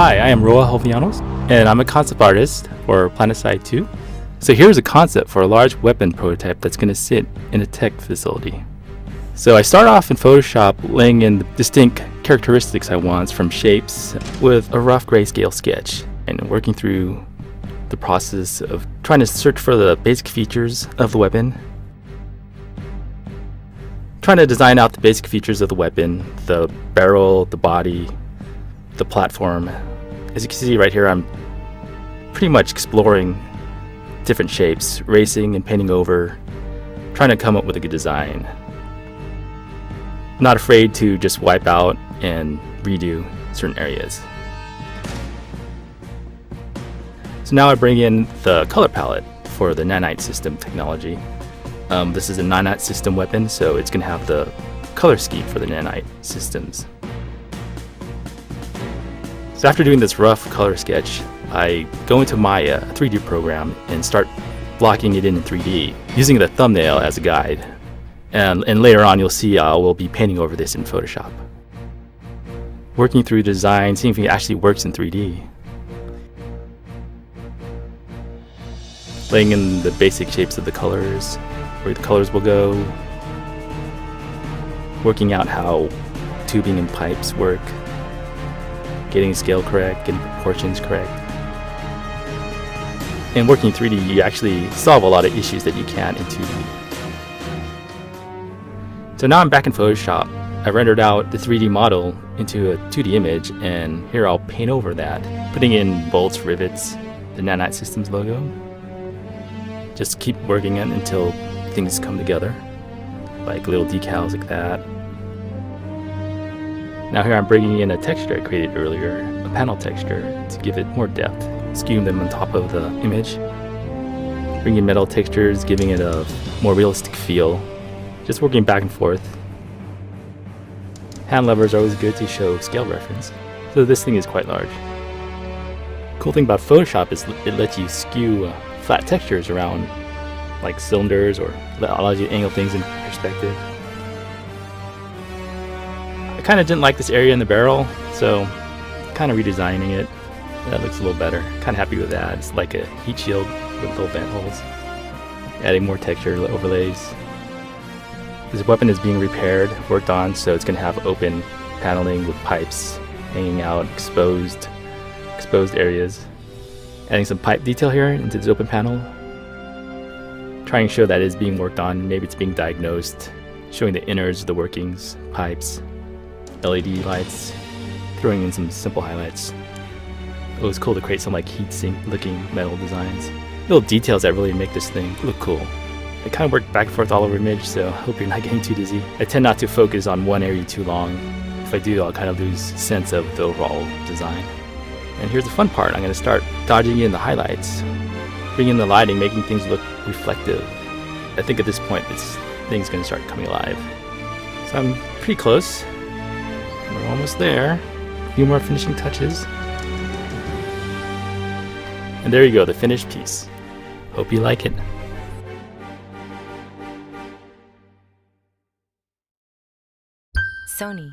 Hi, I am Roa Jovellanos, and I'm a concept artist for PlanetSide 2. So here's a concept for a large weapon prototype that's going to sit in a tech facility. So I start off in Photoshop laying in the distinct characteristics I want from shapes with a rough grayscale sketch and working through the process of trying to search for the basic features of the weapon. Trying to design out the basic features of the weapon, the barrel, the body, the platform. As you can see right here, I'm pretty much exploring different shapes, racing and painting over, trying to come up with a good design. Not afraid to just wipe out and redo certain areas. So now I bring in the color palette for the nanite system technology. This is a nanite system weapon, so it's going to have the color scheme for the nanite systems. So after doing this rough color sketch, I go into my 3D program and start blocking it in 3D, using the thumbnail as a guide. And later on you'll see I will be painting over this in Photoshop. Working through the design, seeing if it actually works in 3D. Laying in the basic shapes of the colors, where the colors will go. Working out how tubing and pipes work. Getting scale correct, getting proportions correct. And working in 3D, you actually solve a lot of issues that you can't in 2D. So now I'm back in Photoshop. I rendered out the 3D model into a 2D image, and here I'll paint over that, putting in bolts, rivets, the Nanite Systems logo. Just keep working it until things come together, like little decals like that. Now here I'm bringing in a texture I created earlier, a panel texture, to give it more depth, skewing them on top of the image. Bringing in metal textures, giving it a more realistic feel. Just working back and forth. Hand levers are always good to show scale reference, so this thing is quite large. Cool thing about Photoshop is it lets you skew flat textures around like cylinders, or allows you to angle things in perspective. I kind of didn't like this area in the barrel, so kind of redesigning it. That looks a little better. Kind of happy with that. It's like a heat shield with little vent holes. Adding more texture overlays. This weapon is being repaired, worked on, so it's going to have open paneling with pipes hanging out, exposed areas. Adding some pipe detail here into this open panel. Trying to show that it is being worked on, maybe it's being diagnosed. Showing the innards, the workings, pipes, LED lights, throwing in some simple highlights. It was cool to create some like heat sink looking metal designs. Little details that really make this thing look cool. I kind of work back and forth all over image, so I hope you're not getting too dizzy. I tend not to focus on one area too long. If I do, I'll kind of lose sense of the overall design. And here's the fun part. I'm going to start dodging in the highlights, bringing in the lighting, making things look reflective. I think at this point, this thing's going to start coming alive. So I'm pretty close. We're almost there. A few more finishing touches. And there you go, the finished piece. Hope you like it. Sony